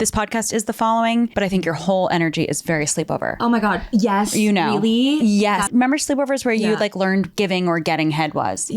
This podcast is the following, but I think your whole energy is very sleepover. Oh my God. Yes. You know. Really? Yes. Remember sleepovers where you like learned giving or getting head was?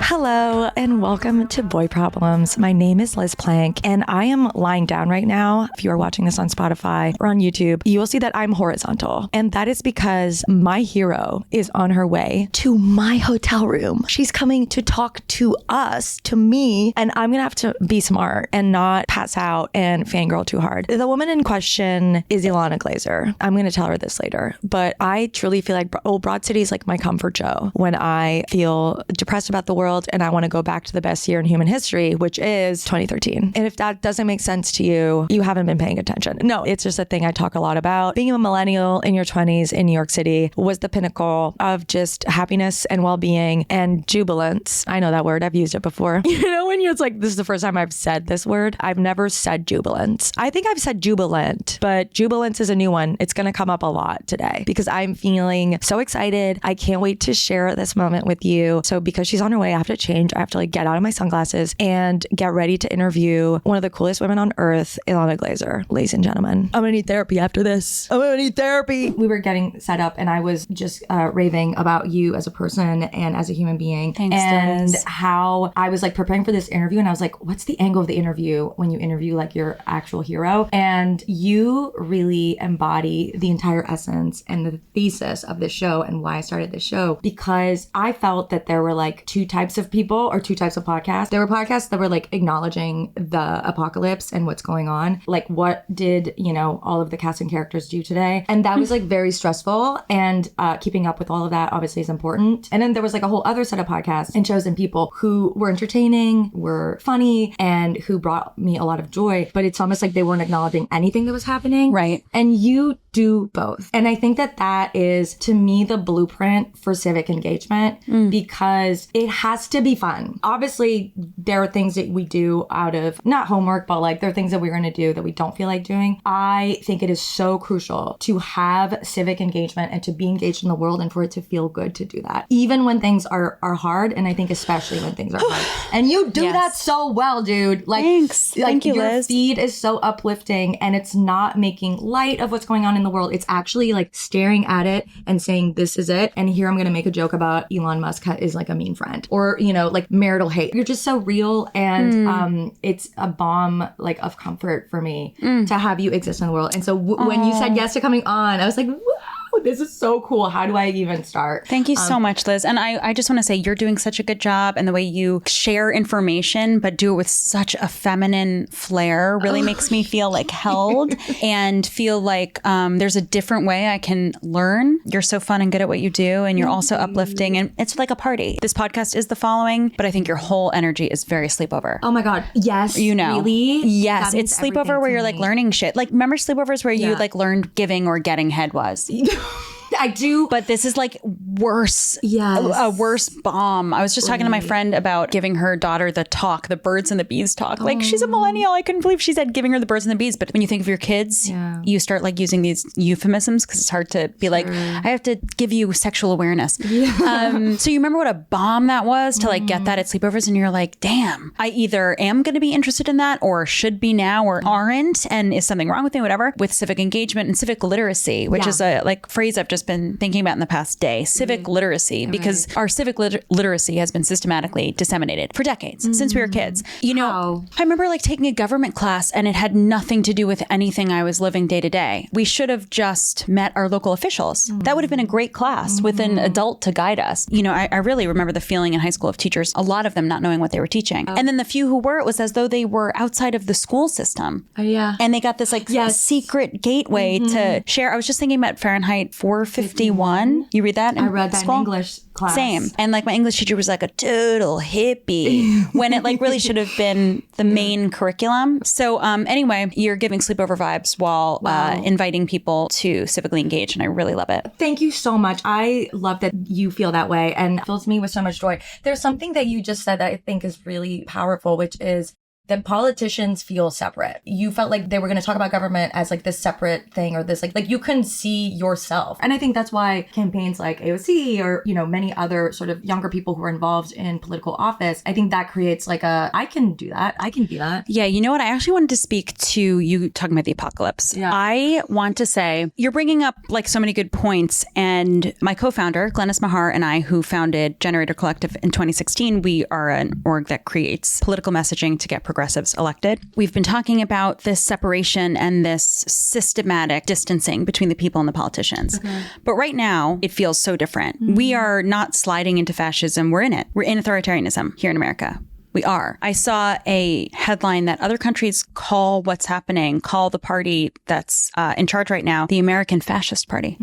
Hello and welcome to Boy Problems. My name is Liz Plank and I am lying down right now. If you are watching this on Spotify or on YouTube, you will see that I'm horizontal. And that is because my hero is on her way to my hotel room. She's coming to talk to us, to me, and I'm going to have to be smart and not pass out and fangirl too hard. The woman in question is Ilana Glazer. I'm going to tell her this later, but I truly feel like Broad City is like my comfort show when I feel depressed about the world and I want to go back to the best year in human history, which is 2013. And if that doesn't make sense to you, you haven't been paying attention. No, it's just a thing I talk a lot about. Being a millennial in your 20s in New York City was the pinnacle of just happiness and well-being and jubilance. I know that word. I've used it before. You know, when it's like, this is the first time I've said this word. I've never said jubilance. I think I've said jubilant, but jubilance is a new one. It's going to come up a lot today because I'm feeling so excited. I can't wait to share this moment with you. So because she's on her way, I have to change. I have to like get out of my sunglasses and get ready to interview one of the coolest women on earth, Ilana Glazer. Ladies and gentlemen, I'm gonna need therapy after this. I'm gonna need therapy. We were getting set up and I was just raving about you as a person and as a human being. Thanks, and Liz. how I was like preparing for this interview and I was like, what's the angle of the interview when you interview like your actual hero? And you really embody the entire essence and the thesis of this show and why I started this show, because I felt that there were like two types of people or two types of podcasts. There were podcasts that were like acknowledging the apocalypse and what's going on. Like what did, you know, all of the cast and characters do today? And that was like very stressful, and keeping up with all of that obviously is important. And then there was like a whole other set of podcasts and shows and people who were entertaining, were funny, and who brought me a lot of joy, but it's almost like they weren't acknowledging anything that was happening. Right. And you do both. And I think that that is, to me, the blueprint for civic engagement because it has to be fun. Obviously, there are things that we do out of not homework, but like there are things that we're going to do that we don't feel like doing. I think it is so crucial to have civic engagement and to be engaged in the world and for it to feel good to do that, even when things are hard. And I think especially when things are hard. And you do that so well, dude. Like, thanks. Like, thank you, your Liz. feed is so uplifting and it's not making light of what's going on in the world. It's actually like staring at it and saying, this is it. And here I'm going to make a joke about Elon Musk is like a mean friend, or, you know, like marital hate. You're just so real. And it's a bomb like of comfort for me to have you exist in the world. And so when you said yes to coming on, I was like, wow, this is so cool. How do I even start? Thank you so much, Liz. And I just want to say you're doing such a good job, and the way you share information, but do it with such a feminine flair really makes me feel like held and feel like there's a different way I can learn. You're so fun and good at what you do, and you're also uplifting, and it's like a party. This podcast is the following, but I think your whole energy is very sleepover. Oh my God. Yes. You know. Really? Yes. It's sleepover where you're like learning shit. Like, remember sleepovers where you like learned giving or getting head was? I do. But this is like worse. Yes. A worse bomb. I was just talking to my friend about giving her daughter the talk, the birds and the bees talk. Like, she's a millennial. I couldn't believe she said giving her the birds and the bees. But when you think of your kids, you start like using these euphemisms because it's hard to be like, I have to give you sexual awareness. Yeah. So you remember what a bomb that was to like get that at sleepovers, and you're like, damn, I either am going to be interested in that or should be now or aren't. And is something wrong with me? Whatever. With civic engagement and civic literacy, which is a like phrase I've just been thinking about in the past day, civic literacy, because our civic literacy has been systematically disseminated for decades since we were kids. You know, I remember like taking a government class and it had nothing to do with anything I was living day to day. We should have just met our local officials. That would have been a great class with an adult to guide us. You know, I really remember the feeling in high school of teachers, a lot of them not knowing what they were teaching. And then the few who were, it was as though they were outside of the school system. And they got this like secret gateway to share. I was just thinking about Fahrenheit 451. You read that in I read that school? in English class. Same. And like my English teacher was like a total hippie when it like really should have been the main curriculum. So anyway, you're giving sleepover vibes while inviting people to civically engage. And I really love it. Thank you so much. I love that you feel that way and it fills me with so much joy. There's something that you just said that I think is really powerful, which is that politicians feel separate. You felt like they were going to talk about government as like this separate thing or this like you couldn't see yourself. And I think that's why campaigns like AOC or, you know, many other sort of younger people who are involved in political office, I think that creates like I can do that. I can be that. Yeah. You know what? I actually wanted to speak to you talking about the apocalypse. Yeah. I want to say you're bringing up like so many good points. And my co-founder, Glennis Mahar, and I, who founded Generator Collective in 2016, we are an org that creates political messaging to get progressives elected. We've been talking about this separation and this systematic distancing between the people and the politicians. Okay. But right now, it feels so different. Mm-hmm. We are not sliding into fascism. We're in it. We're in authoritarianism here in America. We are. I saw a headline that other countries call what's happening, call the party that's in charge right now, the American Fascist Party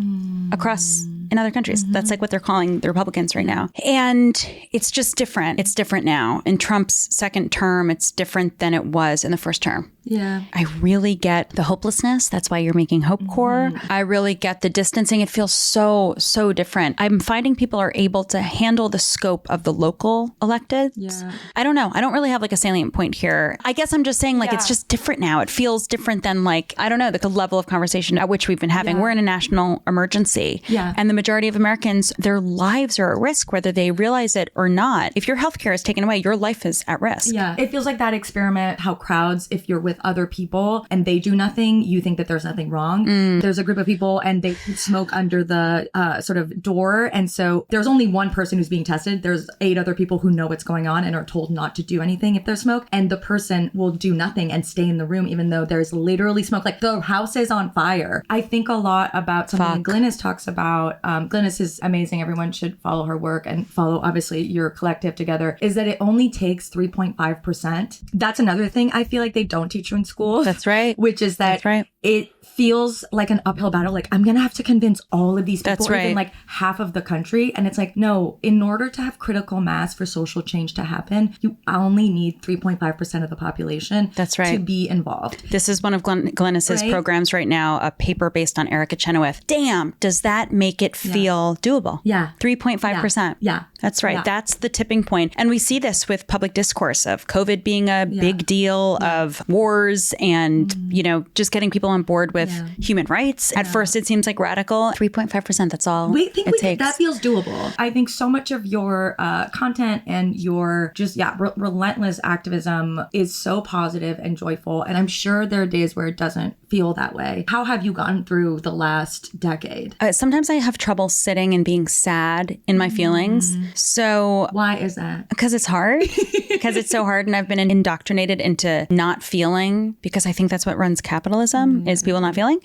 across in other countries. Mm-hmm. That's like what they're calling the Republicans right now. And it's just different. It's different now. In Trump's second term, it's different than it was in the first term. Yeah. I really get the hopelessness. That's why you're making Hope Corps. I really get the distancing. It feels so, so different. I'm finding people are able to handle the scope of the local elected. Yeah. I don't know. I don't really have like a salient point here. I guess I'm just saying like it's just different now. It feels different than like, I don't know, the level of conversation at which we've been having. We're in a national emergency. Yeah. And the majority of Americans, their lives are at risk, whether they realize it or not. If your healthcare is taken away, your life is at risk. Yeah. It feels like that experiment, how crowds, if you're with other people and they do nothing, you think that there's nothing wrong. There's a group of people and they smoke under the sort of door. And so there's only one person who's being tested. There's 8 other people who know what's going on and are told not to do anything if there's smoke. And the person will do nothing and stay in the room, even though there's literally smoke. Like the house is on fire. I think a lot about something Glennis talks about. Glennis is amazing. Everyone should follow her work and follow, obviously, your collective together, is that it only takes 3.5%. That's another thing I feel like they don't teach you in school. That's right. Which is that it feels like an uphill battle. Like, I'm going to have to convince all of these people, even like half of the country. And it's like, no, in order to have critical mass for social change to happen, you only need 3.5% of the population to be involved. This is one of Glennis's programs right now, a paper based on Erica Chenoweth. Damn, does that make it feel doable? Yeah. 3.5%. Yeah. That's right. Yeah. That's the tipping point. And we see this with public discourse of COVID being a big deal, of wars and, you know, just getting people on board with human rights. At first, it seems like radical. 3.5%, that's all it takes. That feels doable. I think so much of your content and your just, relentless activism is so positive and joyful. And I'm sure there are days where it doesn't feel that way. How have you gotten through the last decade? Sometimes I have trouble sitting and being sad in my feelings. So why is that? Because it's hard. Because it's so hard. And I've been indoctrinated into not feeling, because I think that's what runs capitalism is people not feeling.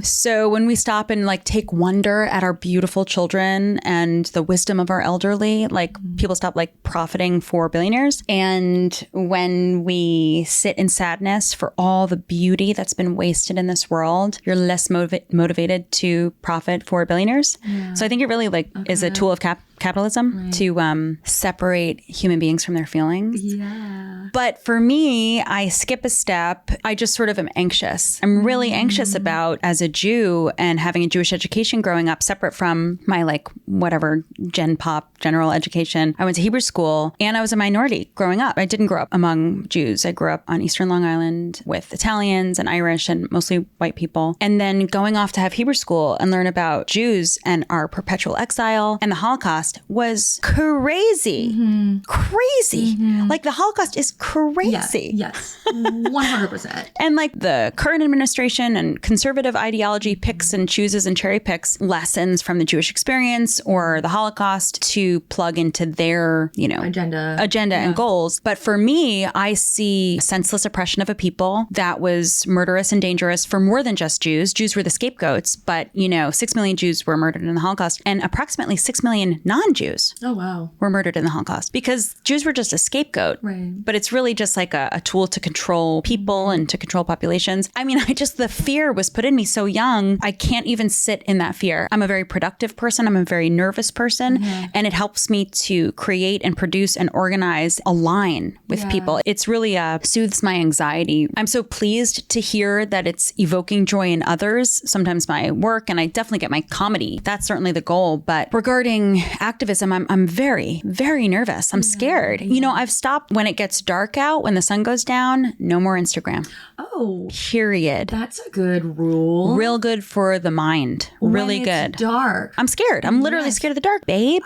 So when we stop and like take wonder at our beautiful children and the wisdom of our elderly, like people stop like profiting for billionaires. And when we sit in sadness for all the beauty that's been wasted in this world, you're less motivated to profit for billionaires. Yeah. So I think it really is a tool of capitalism to separate human beings from their feelings. Yeah. But for me, I skip a step. I just sort of am anxious. I'm really anxious about, as a Jew and having a Jewish education growing up, separate from my like whatever gen pop general education. I went to Hebrew school and I was a minority growing up. I didn't grow up among Jews. I grew up on Eastern Long Island with Italians and Irish and mostly white people. And then going off to have Hebrew school and learn about Jews and our perpetual exile and the Holocaust was crazy. Crazy. Like the Holocaust is crazy. Yes. 100%. And like the current administration and conservative ideology picks and chooses and cherry picks lessons from the Jewish experience or the Holocaust to plug into their, you know, agenda and goals. But for me, I see senseless oppression of a people that was murderous and dangerous for more than just Jews. Jews were the scapegoats, but you know, 6 million Jews were murdered in the Holocaust and approximately 6 million non-Jews were murdered in the Holocaust because Jews were just a scapegoat. Right. But it's really just like a tool to control people and to control populations. I mean, the fear was put in me so young, I can't even sit in that fear. I'm a very productive person. I'm a very nervous person. And it helps me to create and produce and organize, align with people. It's really soothes my anxiety. I'm so pleased to hear that it's evoking joy in others, sometimes my work, and I definitely get my comedy. That's certainly the goal. But regarding activism, I'm very, very nervous. I'm scared. You know, I've stopped when it gets dark out, when the sun goes down, no more Instagram. Oh, period. That's a good rule. Real good for the mind. Really when good. It's dark. I'm scared. I'm literally scared of the dark, babe.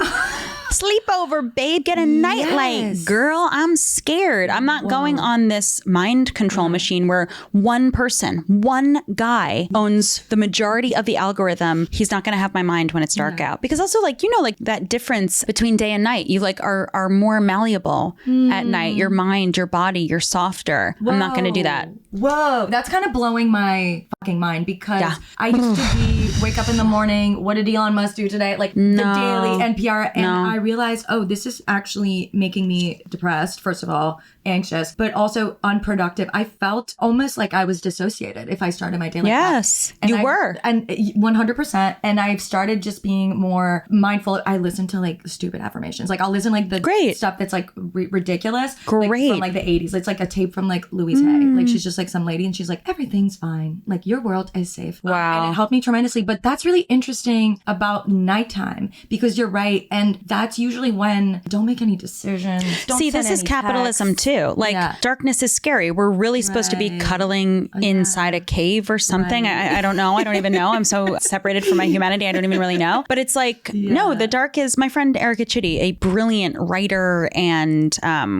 Sleepover, babe. Get a nightlight. Girl, I'm scared. I'm not going on this mind control machine where one person, one guy owns the majority of the algorithm. He's not going to have my mind when it's dark out. Because also, like, you know, like that difference between day and night, you like are more malleable at night. Your mind, your body, you're softer. Whoa. I'm not going to do that. Whoa. That's kind of blowing my fucking mind because I used to wake up in the morning. What did Elon Musk do today? Like the daily NPR. And I realized, oh, this is actually making me depressed, first of all, anxious, but also unproductive. I felt almost like I was dissociated if I started my daily Yes, you were. And 100%. And I've started just being more mindful. I listen to like stupid affirmations. Like I'll listen like the stuff that's like ridiculous. Like, from like the 80s. It's like a tape from like Louise Hay. Like she's just like some lady and she's like, everything's fine. Like your world is safe. Wow. And it helped me tremendously. But that's really interesting about nighttime because you're right. And that's usually when don't make any decisions. Don't See, this is capitalism too. Like darkness is scary. We're really supposed to be cuddling inside a cave or something. I don't know. I don't even know. I'm so separated from my humanity. I don't even really know. But it's like, no, the dark is my friend Erica Chitty, a brilliant writer and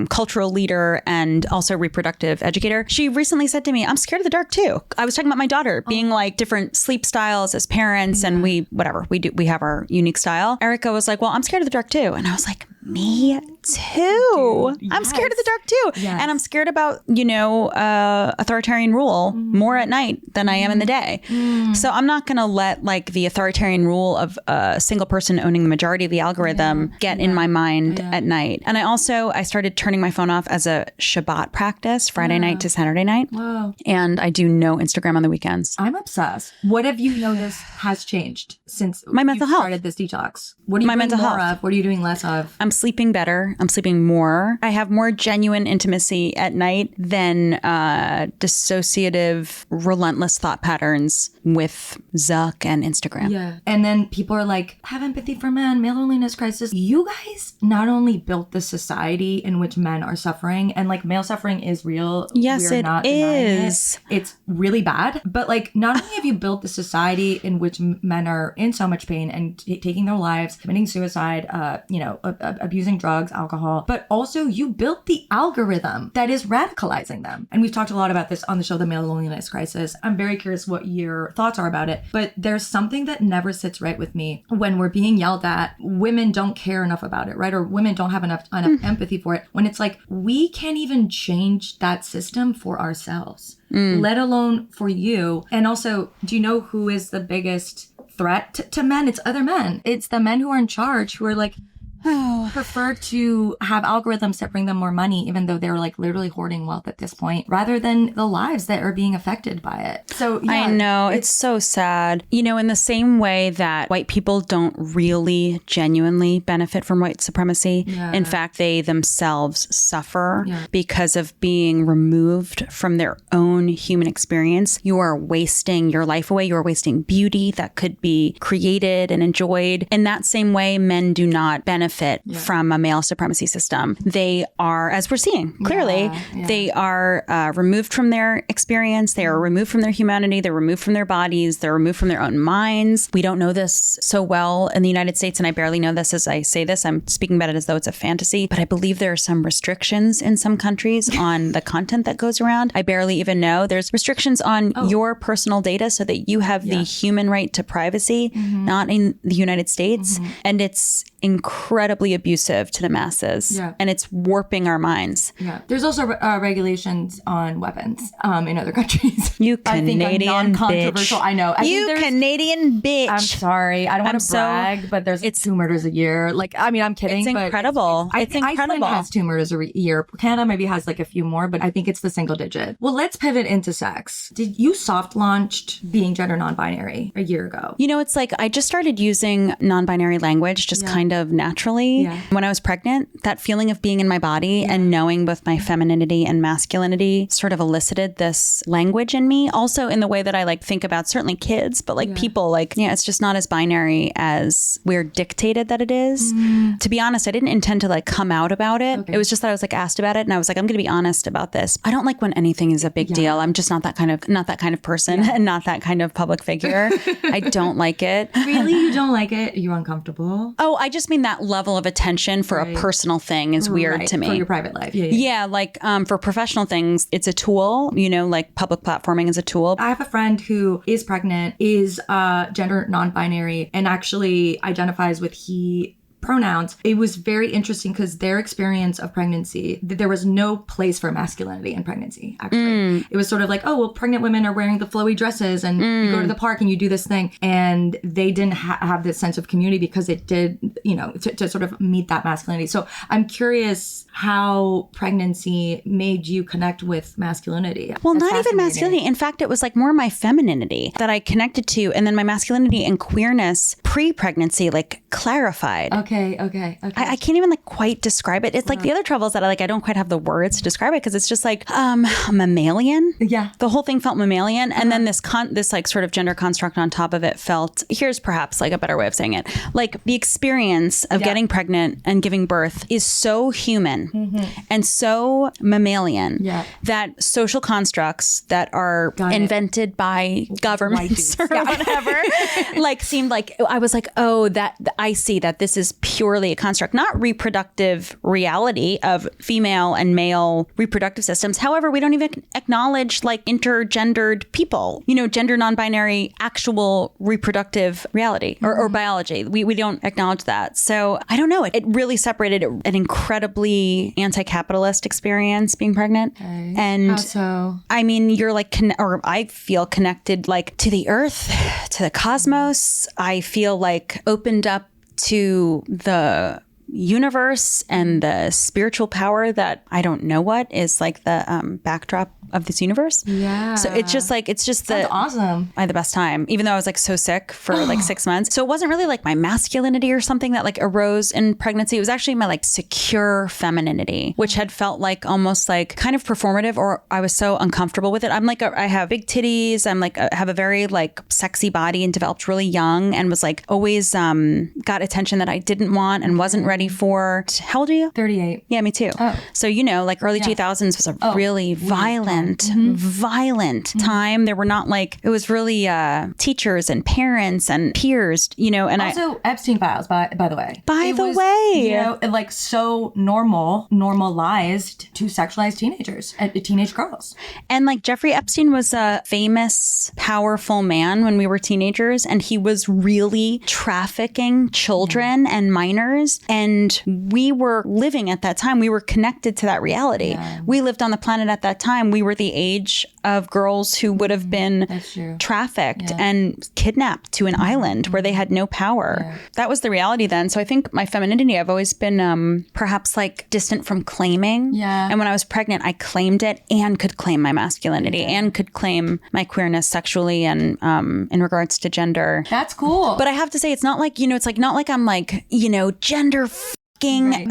cultural leader and also reproductive educator. She recently said to me, I'm scared of the dark too. I was talking about my daughter being like different sleep styles as parents and we have our unique style. Erica was like, well, I'm scared of the dark too. And I was like, me too. I'm scared of the dark too. And I'm scared about, you know, authoritarian rule more at night than I am in the day. So I'm not going to let like the authoritarian rule of a single person owning the majority of the algorithm get in my mind at night. And I started turning my phone off as a Shabbat practice, Friday night to Saturday night. Wow. And I do no Instagram on the weekends. I'm obsessed. What have you noticed has changed since my mental health started this detox? What are you doing more of? What are you doing less of? I'm sleeping better. I'm sleeping more. I have more genuine intimacy at night than dissociative, relentless thought patterns with Zuck and Instagram. Yeah. And then people are like, have empathy for men, male loneliness crisis. You guys not only built the society in which men are suffering, and like male suffering is real. Yes, it is. It's really bad. But like, not only have you built the society in which men are in so much pain and taking their lives, committing suicide, abusing drugs, alcohol, but also you built the algorithm that is radicalizing them. And we've talked a lot about this on the show, The Male Loneliness Crisis. I'm very curious what your thoughts are about it, but there's something that never sits right with me when we're being yelled at. Women don't care enough about it, right? Or women don't have enough empathy for it. When it's like, we can't even change that system for ourselves, let alone for you. And also, do you know who is the biggest threat to men? It's other men. It's the men who are in charge who are like, prefer to have algorithms that bring them more money, even though they're like literally hoarding wealth at this point, rather than the lives that are being affected by it. So yeah, I know it's so sad. You know, in the same way that white people don't really genuinely benefit from white supremacy. In fact, they themselves suffer because of being removed from their own human experience. You are wasting your life away. You are wasting beauty that could be created and enjoyed. In that same way, men do not benefit from a male supremacy system. They are, as we're seeing clearly, they are removed from their experience. They are removed from their humanity. They're removed from their bodies. They're removed from their own minds. We don't know this so well in the United States, and I barely know this as I say this. I'm speaking about it as though it's a fantasy, but I believe there are some restrictions in some countries on the content that goes around. I barely even know. There's restrictions on your personal data so that you have the human right to privacy, not in the United States. And it's incredibly abusive to the masses, and it's warping our minds. There's also regulations on weapons in other countries. You Canadian non-controversial. bitch. I know. You Canadian bitch. I'm sorry. I don't want to brag, but it's 2 murders a year. Like, I mean, I'm kidding. It's incredible. It's incredible. Iceland has 2 murders a year. Canada maybe has like a few more, but I think it's the single digit. Well, let's pivot into sex. Did you soft launched being gender non-binary a year ago? You know, it's like I just started using non-binary language, just kind of naturally. Yeah. When I was pregnant, that feeling of being in my body and knowing both my femininity and masculinity sort of elicited this language in me. Also in the way that I like think about certainly kids, but like people, like, it's just not as binary as we're dictated that it is. To be honest, I didn't intend to like come out about it. Okay. It was just that I was like asked about it and I was like, I'm going to be honest about this. I don't like when anything is a big deal. I'm just not that kind of person and not that kind of public figure. I don't like it. Really? You don't like it? You're uncomfortable? Oh, I just mean that level of attention for a personal thing is weird to me. For your private life. Yeah, like for professional things, it's a tool, like public platforming is a tool. I have a friend who is pregnant, is gender non-binary, and actually identifies with he pronouns. It was very interesting because their experience of pregnancy, there was no place for masculinity in pregnancy, actually. It was sort of like, oh, well, pregnant women are wearing the flowy dresses and you go to the park and you do this thing. And they didn't have this sense of community because it did, to sort of meet that masculinity. So I'm curious how pregnancy made you connect with masculinity. Well, not even masculinity. In fact, it was like more my femininity that I connected to. And then my masculinity and queerness pre-pregnancy, like clarified. Okay. I can't even like quite describe it. It's like the other troubles that I don't quite have the words to describe it because it's just like mammalian. Yeah. The whole thing felt mammalian. And then this like sort of gender construct on top of it felt, here's perhaps like a better way of saying it. Like the experience of getting pregnant and giving birth is so human and so mammalian that social constructs that are invented by governments or whatever like seemed like, I was like, oh, that I see that this is purely a construct, not reproductive reality of female and male reproductive systems. However, we don't even acknowledge like intergendered people, gender non-binary actual reproductive reality or biology. We don't acknowledge that. So I don't know. It really separated an incredibly anti-capitalist experience being pregnant. Okay. And how so? I mean, you're like, or I feel connected like to the earth, to the cosmos. I feel like opened up to the universe and the spiritual power that I don't know what is like the backdrop of this universe. Yeah. So it's just That's awesome. I had the best time, even though I was like so sick for like 6 months. So it wasn't really like my masculinity or something that like arose in pregnancy. It was actually my like secure femininity, which had felt like almost like kind of performative, or I was so uncomfortable with it. I'm like, I have big titties. I'm like, I have a very like sexy body and developed really young and was like always got attention that I didn't want and wasn't ready for. How old are you? 38. Yeah, me too. Oh. So, like early 2000s was a really violent time. There were not like, it was really teachers and parents and peers, and also Epstein files, by the way. By the way. Like so normalized to sexualize teenage girls. And like Jeffrey Epstein was a famous, powerful man when we were teenagers, and he was really trafficking children and minors. And we were living at that time. We were connected to that reality. Yeah. We lived on the planet at that time. We were the age of girls who would have been trafficked and kidnapped to an island where they had no power. Yeah. That was the reality then. So I think my femininity, I've always been perhaps like distant from claiming. Yeah. And when I was pregnant, I claimed it and could claim my masculinity and could claim my queerness sexually and in regards to gender. That's cool. But I have to say, it's not like, it's like not like I'm like, gender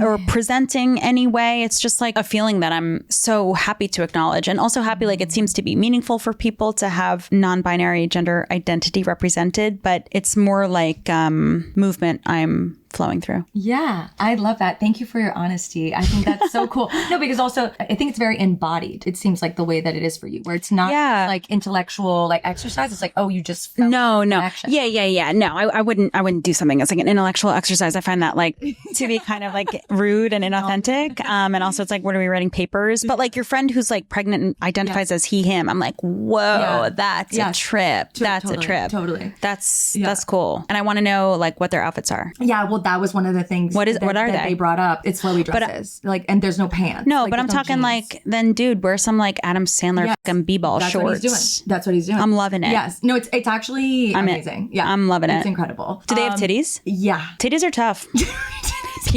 or presenting anyway. It's just like a feeling that I'm so happy to acknowledge, and also happy like it seems to be meaningful for people to have non-binary gender identity represented, but it's more like movement I'm flowing through. Yeah, I love that. Thank you for your honesty. I think that's so cool. No, because also I think it's very embodied. It seems like the way that it is for you, where it's not like intellectual like exercise. It's like, oh, you just felt connection. Yeah. No, I wouldn't do something that's like an intellectual exercise. I find that like to be kind of like rude and inauthentic. And also it's like, what are we writing papers? But like your friend who's like pregnant and identifies as he, him, I'm like, whoa, that's a trip. That's a trip. Totally. That's cool. And I want to know like what their outfits are. Yeah. Well, that was one of the things what are they brought up. It's flowy dresses, and there's no pants. No, like, but I'm talking like, then dude, wear some like Adam Sandler fucking b-ball shorts. That's what he's doing. I'm loving it. Yes. No, it's actually amazing. Yeah. I'm loving it. It's incredible. Do they have titties? Yeah. Titties are tough.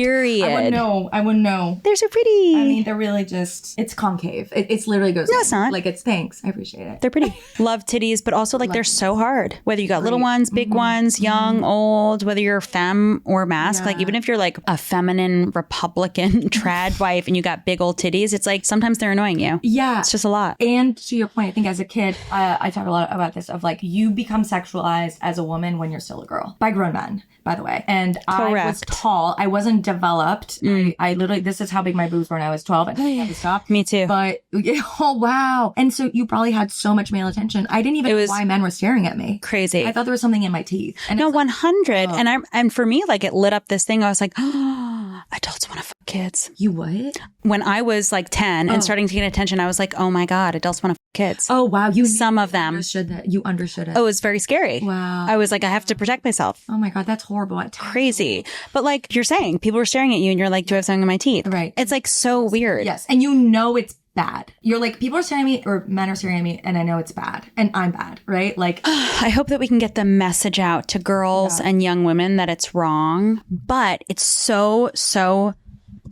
Period. I wouldn't know. They're so pretty. I mean, they're really just, it's concave. It's literally goes No, it's not. Like, it's thanks. I appreciate it. They're pretty. Love titties, but also like they're so hard. Whether you got little ones, big ones, young, old, whether you're femme or masc, like even if you're like a feminine Republican trad wife and you got big old titties, it's like sometimes they're annoying you. Yeah. It's just a lot. And to your point, I think as a kid, I talk a lot about this of like, you become sexualized as a woman when you're still a girl by grown men, by the way. And I was tall. I wasn't developed. I literally, this is how big my boobs were when I was 12. And I had to stop. Me too. But, oh, wow. And so you probably had so much male attention. I didn't even know why men were staring at me. Crazy. I thought there was something in my teeth. And no, 100. And for me, like it lit up this thing. I was like, oh, adults want to fuck kids. You what? When I was like 10 and starting to get attention, I was like, oh my God, adults want to fuck kids. Oh, wow. Some of them. Understood that. You understood it. Oh, it was very scary. Wow. I was like, I have to protect myself. Oh my God, that's horrible. Crazy. But like you're saying, people were staring at you and you're like, do I have something in my teeth? Right. It's like so weird. Yes. And you know it's bad. You're like, people are staring at me or men are staring at me and I know it's bad and I'm bad, right? Like, I hope that we can get the message out to girls and young women that it's wrong, but it's so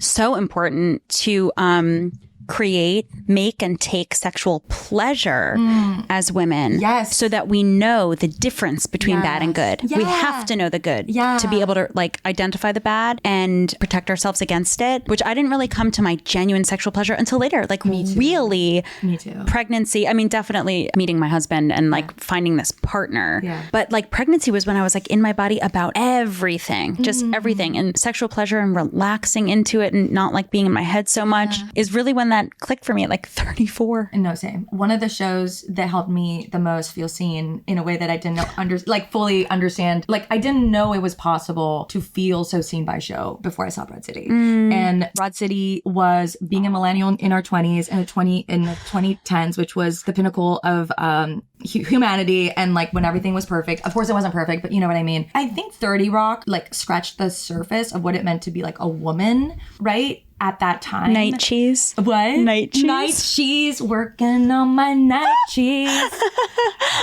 important to create, make, and take sexual pleasure as women. Yes. So that we know the difference between bad and good. Yeah. We have to know the good to be able to like identify the bad and protect ourselves against it, which I didn't really come to my genuine sexual pleasure until later. Like really pregnancy. I mean, definitely meeting my husband and like finding this partner. Yeah. But like pregnancy was when I was like in my body about everything, just everything. And sexual pleasure and relaxing into it and not like being in my head so much is really when that clicked for me at like 34. No, same. One of the shows that helped me the most feel seen in a way that I didn't fully understand. Like I didn't know it was possible to feel so seen by a show before I saw Broad City. And Broad City was being a millennial in our 20s and in the 2010s, which was the pinnacle of humanity and like when everything was perfect. Of course it wasn't perfect, but you know what I mean. I think 30 Rock like scratched the surface of what it meant to be like a woman, right? At that time. Night cheese. What? Night cheese. Night cheese. Working on my night cheese.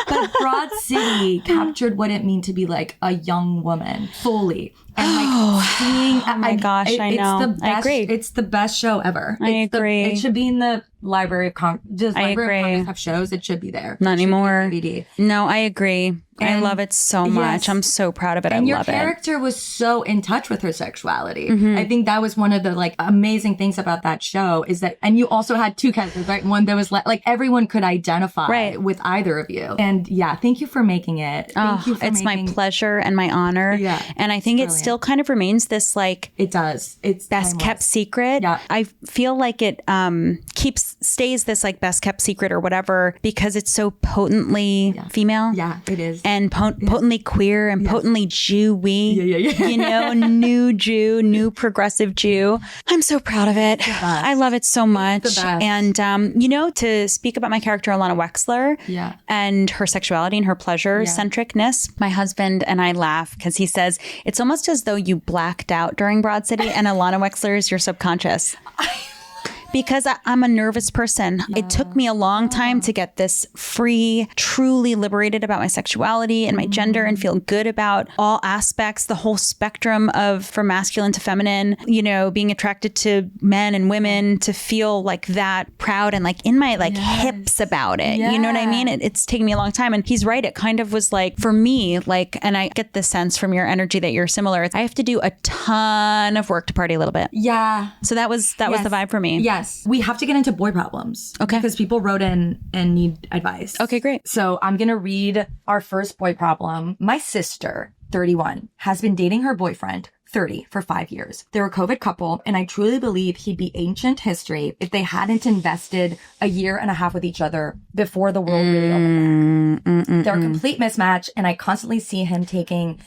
But Broad City captured what it meant to be like a young woman fully. And like seeing, oh my gosh, I know. It's the best, I agree. It's the best show ever. I agree. It should be in the Library of Congress. I agree. Library of Congress have shows. It should be there. Not anymore. DVD. No, I agree. I love it so much. Yes. I'm so proud of it. And I your love it. character was so in touch with her sexuality. I think that was one of the like amazing things about that show is that, and you also had two characters, right? One that was like everyone could identify with either of you. And yeah, thank you for making it. Thank you for it's my pleasure and my honor. Yeah. And I think it still kind of remains this like it does. It's best kept secret. Yeah. I feel like it stays this like best kept secret or whatever because it's so potently female. Yeah, it is. And potently queer and potently Jew-y. Yeah. You know, new Jew, new progressive Jew. I'm so proud of it. I love it so much. And, you know, to speak about my character, Alana Wexler, and her sexuality and her pleasure centricness, my husband and I laugh because he says, it's almost as though you blacked out during Broad City and Alana Wexler is your subconscious. Because I'm a nervous person. It took me a long time to get this free, truly liberated about my sexuality and my gender and feel good about all aspects, the whole spectrum of from masculine to feminine, you know, being attracted to men and women, to feel like that proud and like in my like hips about it. You know what I mean? It's taken me a long time. And he's right. It kind of was like, for me, like, and I get the sense from your energy that you're similar. I have to do a ton of work to party a little bit. Yeah. So that was the vibe for me. Yes. We have to get into boy problems. Okay. Because people wrote in and need advice. Okay, great. So I'm going to read our first boy problem. My sister, 31, has been dating her boyfriend, 30, for 5 years. They're a COVID couple, and I truly believe he'd be ancient history if they hadn't invested a year and a half with each other before the world really opened. They're a complete mismatch, and I constantly see him taking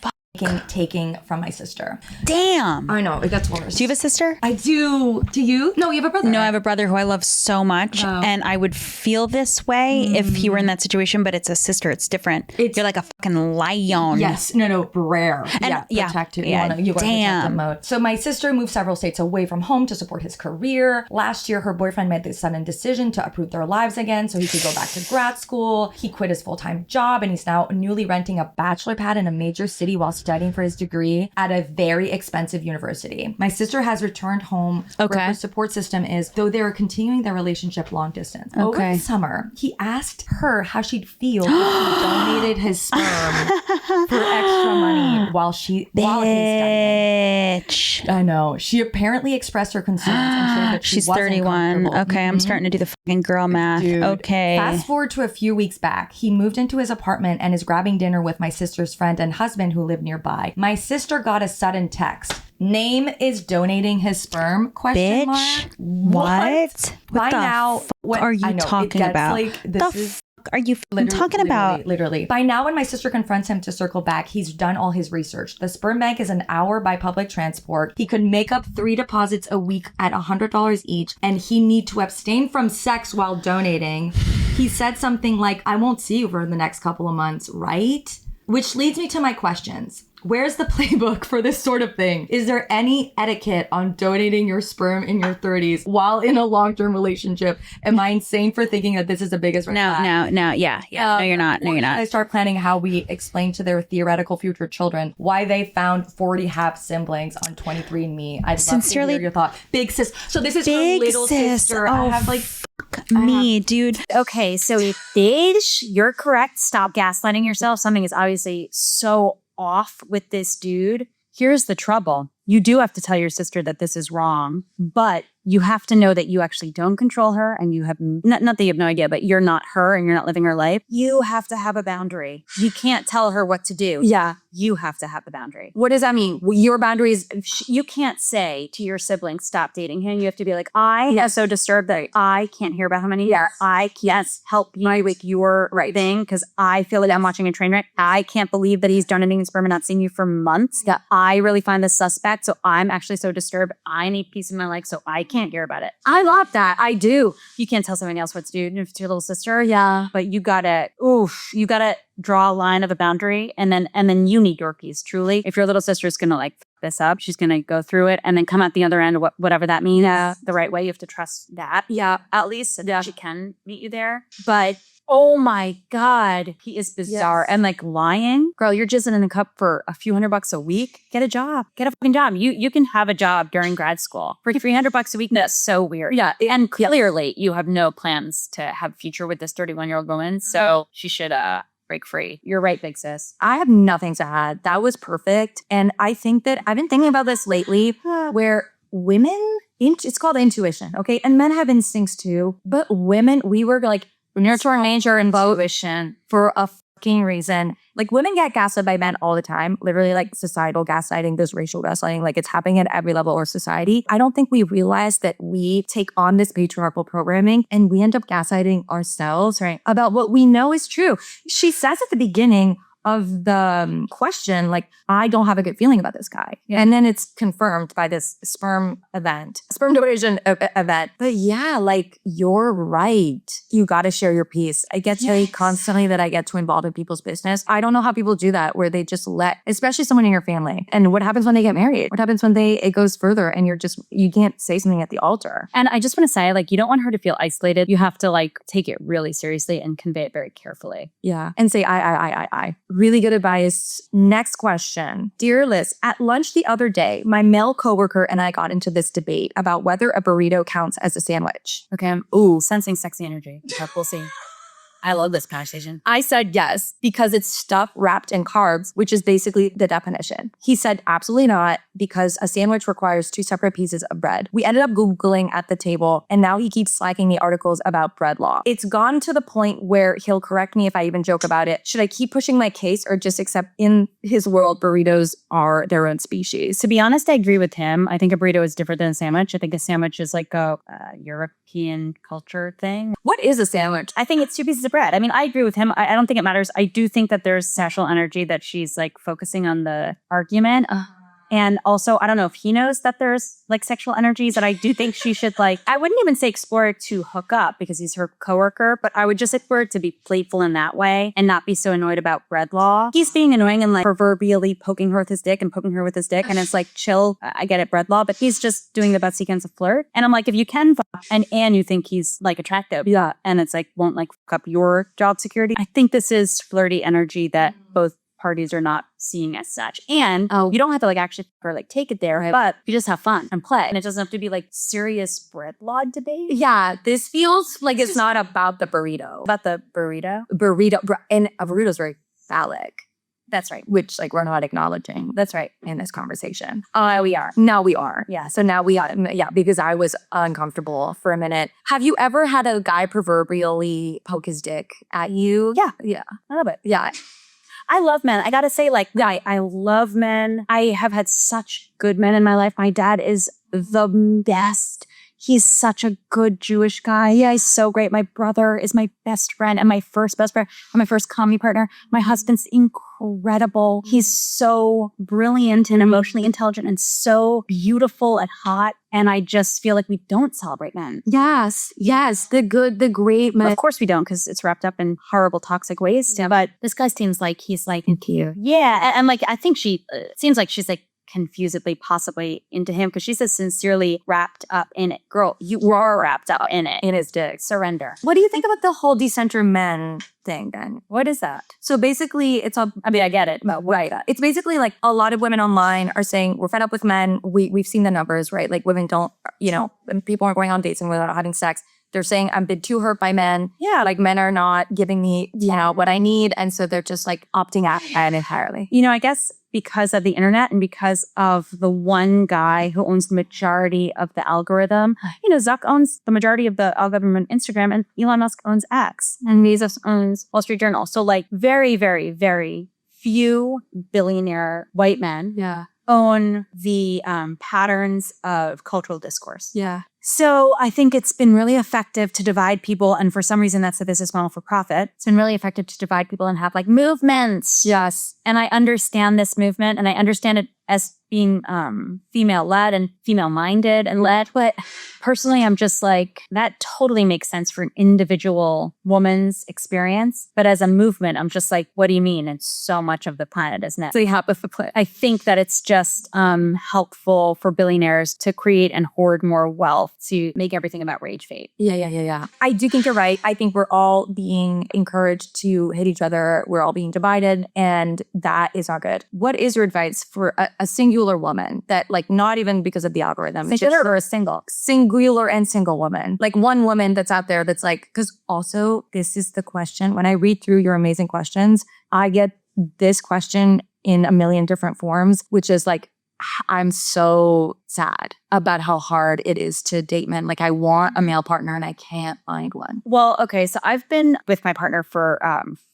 from my sister. Damn. I know, it gets worse. Do you have a sister? I do. Do you? No, you have a brother. No, I have a brother who I love so much. Oh. And I would feel this way if he were in that situation, but it's a sister. It's different. You're like a fucking lion. Yes. No, rare. And, protective. You want to protective mode. So my sister moved several states away from home to support his career. Last year, her boyfriend made the sudden decision to uproot their lives again so he could go back to grad school. He quit his full-time job and he's now newly renting a bachelor pad in a major city while studying for his degree at a very expensive university. My sister has returned home where her support system is, though they're continuing their relationship long distance. Over the summer, he asked her how she'd feel if he donated his sperm for extra money while he's studying. I know. She apparently expressed her concerns and shared that she's 31. Okay, I'm starting to do the fucking girl math. Dude. Okay. Fast forward to a few weeks back. He moved into his apartment and is grabbing dinner with my sister's friend and husband who live nearby. My sister got a sudden text. Name is donating his sperm? Question mark. What? By now, what are you talking about? Like, this is are you talking about? Literally. By now, when my sister confronts him to circle back, he's done all his research. The sperm bank is an hour by public transport. He could make up 3 deposits a week at $100 each, and he need to abstain from sex while donating. He said something like, I won't see you for the next couple of months, right? Which leads me to my questions. Where's the playbook for this sort of thing? Is there any etiquette on donating your sperm in your 30s while in a long-term relationship? Am I insane for thinking that this is the biggest red flag? No. Yeah. No, you're not. No, you're not. I start planning how we explain to their theoretical future children why they found 40 half siblings on 23andMe. I'd love to hear your thought. Big sis. So this is her little sister. I have like... dude. Okay, so you're correct. Stop gaslighting yourself. Something is obviously so off with this dude. Here's the trouble. You do have to tell your sister that this is wrong, but you have to know that you actually don't control her and you have, not that you have no idea, but you're not her and you're not living her life. You have to have a boundary. You can't tell her what to do. Yeah. You have to have a boundary. What does that mean? Your boundaries, you can't say to your sibling, stop dating him. You have to be like, I am so disturbed that I can't hear about him anymore. I can't help you with your thing because I feel like I'm watching a train wreck. I can't believe that he's donating his sperm and not seeing you for months. Yeah. I really find this suspect. So I'm actually so disturbed. I need peace in my life, so I can't hear about it. I love that. I do. You can't tell someone else what to do. If it's your little sister, but you gotta draw a line of a boundary, and then you need your peace. Truly, if your little sister is gonna like f this up, she's gonna go through it and then come out the other end, whatever that means, the right way. You have to trust that. Yeah, at least she can meet you there, but. Oh my God, he is bizarre. And like lying, girl, you're jizzing in a cup for a few $100 a week. Get a job. Get a fucking job. You can have a job during grad school for $300 a week. That's so weird. Yeah. And clearly you have no plans to have a future with this 31-year-old woman. So she should break free. You're right, big sis. I have nothing to add. That was perfect. And I think that I've been thinking about this lately where women, it's called intuition. Okay. And men have instincts too. But women, we were like, nurture nature and intuition for a fucking reason. Like women get gaslit by men all the time, literally like societal gaslighting, this racial gaslighting, like it's happening at every level of society. I don't think we realize that we take on this patriarchal programming and we end up gaslighting ourselves, right? About what we know is true. She says at the beginning of the question, like, I don't have a good feeling about this guy. Yeah. And then it's confirmed by this sperm donation event. But yeah, like, you're right. You got to share your piece. I get to tell you constantly that I get too involved in people's business. I don't know how people do that, where they just let, especially someone in your family. And what happens when they get married? What happens when it goes further and you can't say something at the altar? And I just want to say, like, you don't want her to feel isolated. You have to like take it really seriously and convey it very carefully. Yeah. And say, I. Really good advice. Next question. Dear Liz, at lunch the other day, my male coworker and I got into this debate about whether a burrito counts as a sandwich. Okay. Ooh, sensing sexy energy. We'll see. I love this conversation. I said yes, because it's stuff wrapped in carbs, which is basically the definition. He said absolutely not, because a sandwich requires 2 separate pieces of bread. We ended up Googling at the table, and now he keeps slacking me articles about bread law. It's gone to the point where he'll correct me if I even joke about it. Should I keep pushing my case or just accept in his world burritos are their own species? To be honest, I agree with him. I think a burrito is different than a sandwich. I think a sandwich is like a European culture thing. What is a sandwich? I think it's 2 pieces of bread. I mean, I agree with him. I don't think it matters. I do think that there's sexual energy that she's like focusing on the argument. And also, I don't know if he knows that there's like sexual energies that I do think she should like, I wouldn't even say explore it to hook up because he's her coworker, but I would just explore it to be playful in that way and not be so annoyed about bread law. He's being annoying and like proverbially poking her with his dick and poking her with his dick. And it's like, chill, I get it, bread law, but he's just doing the best he can to flirt. And I'm like, if you can fuck and you think he's like attractive, and it's like, won't like fuck up your job security. I think this is flirty energy that both parties are not seeing as such. And you don't have to like actually or like take it there, but you just have fun and play. And it doesn't have to be like serious bread law debate. Yeah, this feels like it's not about the burrito. About the burrito? And a burrito is very phallic. That's right. Which like we're not acknowledging. That's right. In this conversation. We are. Now we are. Yeah. So now we are. Yeah, because I was uncomfortable for a minute. Have you ever had a guy proverbially poke his dick at you? Yeah. Yeah. I love it. Yeah. I love men. I gotta say, like, I love men. I have had such good men in my life. My dad is the best. He's such a good Jewish guy. Yeah, he's so great. My brother is my best friend and my first best friend and my first comedy partner. My husband's incredible. He's so brilliant and emotionally intelligent and so beautiful and hot. And I just feel like we don't celebrate men. Yes. The good, the great men. Of course we don't, because it's wrapped up in horrible, toxic ways. But this guy seems like he's like into you. Yeah. And like, I think it seems like she's like, confusedly possibly into him because she says sincerely wrapped up in it. Girl, you are wrapped up in it. In his dick. Surrender. What do you think about the whole decenter men thing then? What is that? So basically it's all, I mean, I get it, but right. It's basically like a lot of women online are saying we're fed up with men. We've seen the numbers, right? Like women don't, people aren't going on dates and without having sex. They're saying I'm been too hurt by men. Yeah. Like men are not giving me, what I need. And so they're just like opting out entirely. I guess because of the internet and because of the one guy who owns the majority of the algorithm. Zuck owns the majority of the algorithm on Instagram and Elon Musk owns X and Bezos owns Wall Street Journal. So like very, very, very few billionaire white men own the patterns of cultural discourse. Yeah. So I think it's been really effective to divide people. And for some reason, that's the business model for profit. It's been really effective to divide people and have like movements. Yes. And I understand this movement and I understand it as being female-led and female-minded and led. But personally, I'm just like, that totally makes sense for an individual woman's experience. But as a movement, I'm just like, what do you mean? And so much of the planet is net. I think that it's just helpful for billionaires to create and hoard more wealth to make everything about rage fate. Yeah. I do think you're right. I think we're all being encouraged to hit each other. We're all being divided, and that is not good. What is your advice for a singular woman that, like, not even because of the algorithm, Singular or a single? Singular and single woman. Like one woman that's out there that's like, because also this is the question. When I read through your amazing questions, I get this question in a million different forms, which is like, I'm so sad about how hard it is to date men. Like I want a male partner and I can't find one. Well, okay. So I've been with my partner for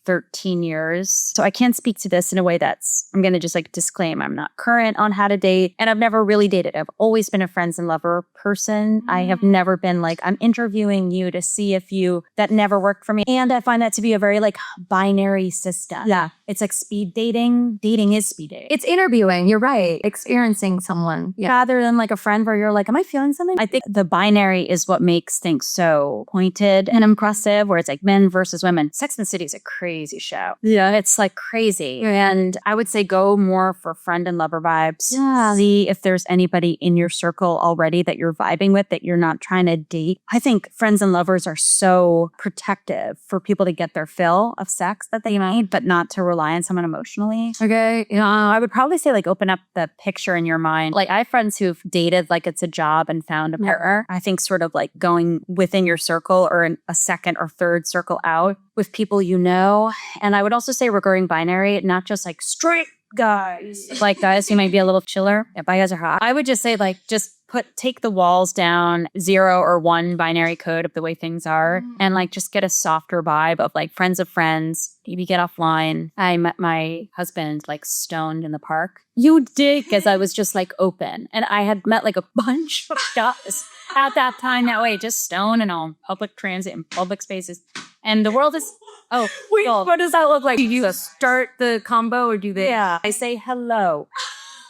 13 years. So I can't speak to this in a way I'm going to just like disclaim I'm not current on how to date. And I've never really dated. I've always been a friends and lover person. I have never been like, I'm interviewing you to see if that never worked for me. And I find that to be a very like binary system. Yeah. It's like speed dating. Dating is speed dating. It's interviewing. You're right. Experiencing someone. Yeah. Rather than like a friend where you're like, am I feeling something? I think the binary is what makes things so pointed and impressive, where it's like men versus women. Sex and the City is a crazy show. Yeah. It's like crazy. And I would say go more for friend and lover vibes. Yeah. See if there's anybody in your circle already that you're vibing with that you're not trying to date. I think friends and lovers are so protective for people to get their fill of sex that they need, but not to rely on someone emotionally. Okay. I would probably say like open up the picture in your mind. Like I have friends who've dated like it's a job and found a partner. I think sort of like going within your circle or in a second or third circle out with people you know. And I would also say regarding binary, not just like straight guys, like guys who might be a little chiller. Yeah, bi guys are hot. I would just say like just take the walls down, 0 or 1 binary code of the way things are, and like just get a softer vibe of like friends of friends. Maybe get offline. I met my husband like stoned in the park. You did, because I was just like open, and I had met like a bunch of guys at that time that way, just stoned and on public transit and public spaces. And the world is wait, what does that look like? Do you start the combo or do they? Yeah, I say hello.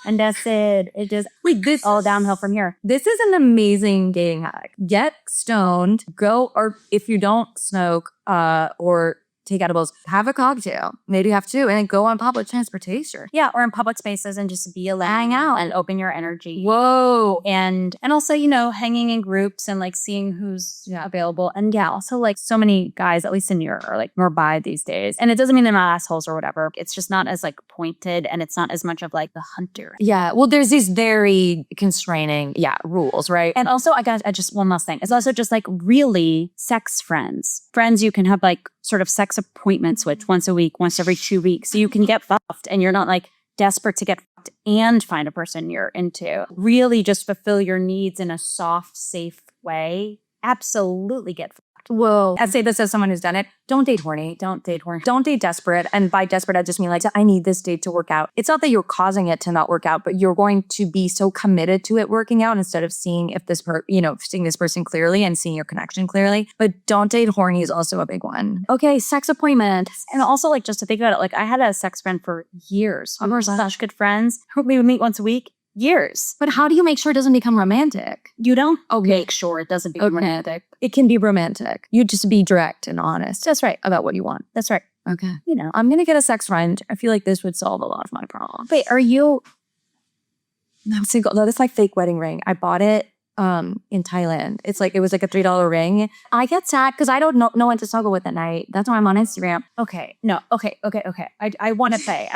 And that's it. It just this all downhill from here. This is an amazing dating hack. Get stoned, go, or if you don't smoke, or take edibles, have a cocktail, maybe have two, and then go on public transportation. Yeah, or in public spaces and just be alone, hang out and open your energy. Whoa. And also, you know, hanging in groups and like seeing who's available. And yeah, also like so many guys, at least in New York, are like more bi these days. And it doesn't mean they're not assholes or whatever. It's just not as like pointed, and it's not as much of like the hunter. Yeah. Well, there's these very constraining, rules, right? And also, I just one last thing. It's also just like really sex friends. Friends you can have like sort of sex appointments with once a week, once every 2 weeks. So you can get fucked and you're not like desperate to get fucked and find a person you're into. Really just fulfill your needs in a soft, safe way. Absolutely get fucked. Whoa. I say this as someone who's done it. Don't date horny. Don't date horny. Don't date desperate. And by desperate, I just mean like, I need this date to work out. It's not that you're causing it to not work out, but you're going to be so committed to it working out instead of seeing if this seeing this person clearly and seeing your connection clearly. But don't date horny is also a big one. Okay, sex appointment. And also like just to think about it, like I had a sex friend for years. We were such good friends. We would meet once a week. Years. But how do you make sure it doesn't become romantic? You don't make sure it doesn't become romantic. It can be romantic. You just be direct and honest. That's right. About what you want. That's right. Okay. You know. I'm going to get a sex friend. I feel like this would solve a lot of my problems. Wait, are you... I'm single. No, this like fake wedding ring. I bought it in Thailand. It was like a $3 ring. I get sad because I don't know when to snuggle with at night. That's why I'm on Instagram. Okay. No. Okay. I want to say,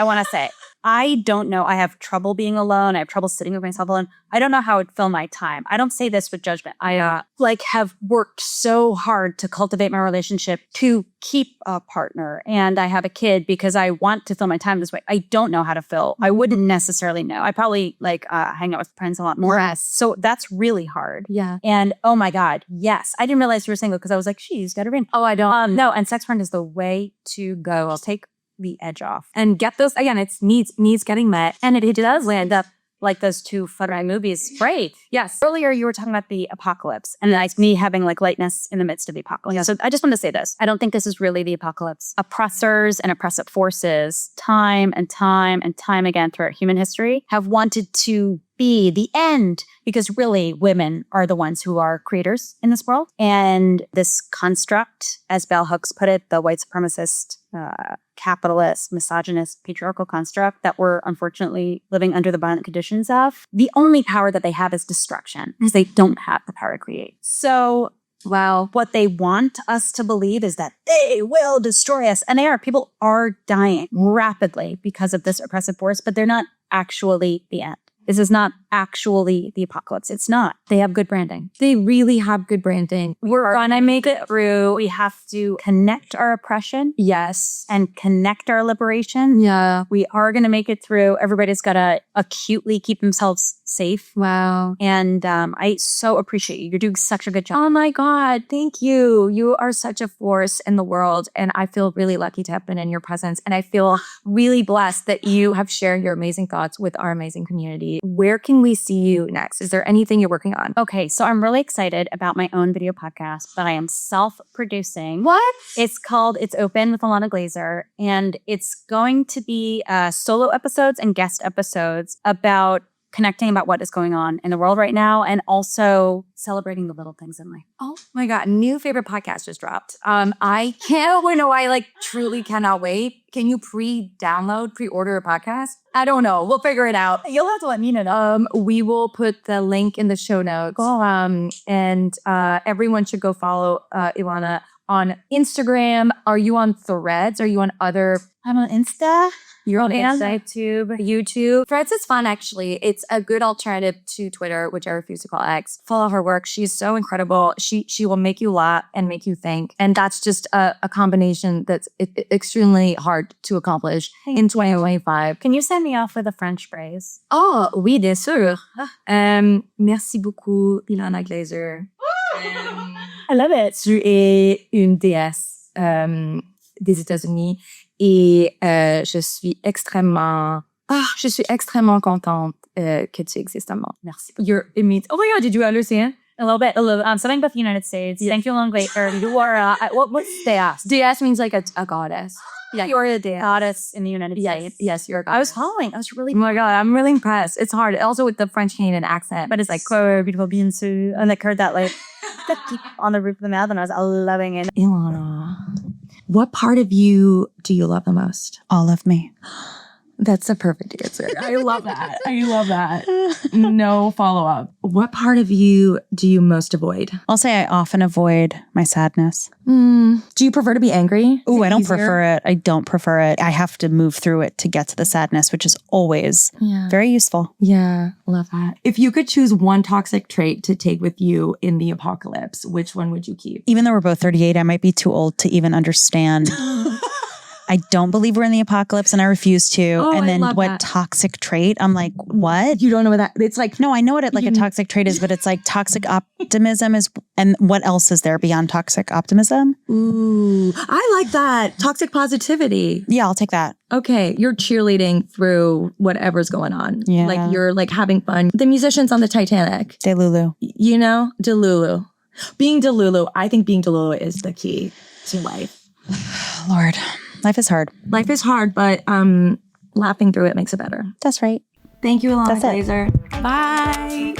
I don't know. I have trouble being alone. I have trouble sitting with myself alone. I don't know how it would fill my time. I don't say this with judgment. I have worked so hard to cultivate my relationship to keep a partner, and I have a kid because I want to fill my time this way. I don't know how to fill. I wouldn't necessarily know. I probably hang out with friends a lot more. Yes. So that's really hard. Yeah. And oh my God, yes. I didn't realize you were single because I was like, she's got a ring. Oh, I don't. No, and sex friend is the way to go. I'll take the edge off. And get those, again, it's needs getting met. And it does land up like those two Farai movies. Great. Yes. Earlier, you were talking about the apocalypse and like me having like lightness in the midst of the apocalypse. Yeah. So I just want to say this. I don't think this is really the apocalypse. Oppressors and oppressive forces, time and time and time again throughout human history, have wanted to be the end, because really women are the ones who are creators in this world. And this construct, as Bell Hooks put it, the white supremacist, capitalist, misogynist, patriarchal construct that we're unfortunately living under the violent conditions of, the only power that they have is destruction, because they don't have the power to create. So what they want us to believe is that they will destroy us. And people are dying rapidly because of this oppressive force, but they're not actually the end. This is not actually the apocalypse. It's not. They have good branding. They really have good branding. We're gonna make it through. We have to connect our oppression. Yes. And connect our liberation. Yeah. We are gonna make it through. Everybody's gotta acutely keep themselves safe. Wow. And I so appreciate you. You're doing such a good job. Oh my God. Thank you. You are such a force in the world. And I feel really lucky to have been in your presence. And I feel really blessed that you have shared your amazing thoughts with our amazing community. Where can we see you next? Is there anything you're working on? Okay, so I'm really excited about my own video podcast that I am self-producing. What? It's called It's Open with Alana Glazer, and it's going to be solo episodes and guest episodes about connecting about what is going on in the world right now, and also celebrating the little things in life. Oh my God. New favorite podcast just dropped. I can't wait. No, I truly cannot wait. Can you pre-order a podcast? I don't know. We'll figure it out. You'll have to let me know. We will put the link in the show notes. Cool. And everyone should go follow Ilana on Instagram. Are you on Threads? Are you on other? I'm on Insta. You're on Insta, YouTube. Threads is fun, actually. It's a good alternative to Twitter, which I refuse to call X. Follow her work. She's so incredible. She will make you laugh and make you think. And that's just a combination that's extremely hard to accomplish in 2025. Can you send me off with a French phrase? Oh, oui, bien sûr. Merci beaucoup, Ilana Glazer. I love it. Tu es une déesse des États-Unis. Et je suis extrêmement contente que tu existes à moi. Merci. It means, oh my God, did you understand? A little bit. Something about the United States. Yeah. Thank you, Alana Glazer. You are, what's déesse? Déesse means like a goddess. Yeah, you're a goddess in the United States. Yes, you're a goddess. I was following. I was really... Oh my God, I'm really impressed. It's hard. Also with the French Canadian accent. But it's like, oh, beautiful, bien sûr. And I heard that on the roof of the mouth, and I was loving it. Ilana, What part of you do you love the most? All of me. That's the perfect answer. I love that. I love that. No follow-up. What part of you do you most avoid? I'll say I often avoid my sadness. Do you prefer to be angry? Oh, I don't prefer it. I don't prefer it. I have to move through it to get to the sadness, which is always very useful. Yeah, love that. If you could choose one toxic trait to take with you in the apocalypse, which one would you keep? Even though we're both 38, I might be too old to even understand. I don't believe we're in the apocalypse and I refuse to. And then what toxic trait? I'm like, what? You don't know what that, it's like. No, I know what a toxic trait is, but it's like toxic optimism is, and what else is there beyond toxic optimism? Ooh, I like that. Toxic positivity. Yeah, I'll take that. Okay, you're cheerleading through whatever's going on. Yeah. Like you're like having fun. The musicians on the Titanic. Delulu. You know, Delulu. Being Delulu, I think being Delulu is the key to life. Lord. Life is hard. Life is hard, but laughing through it makes it better. That's right. Thank you, Ilana That's it. Glazer. Bye.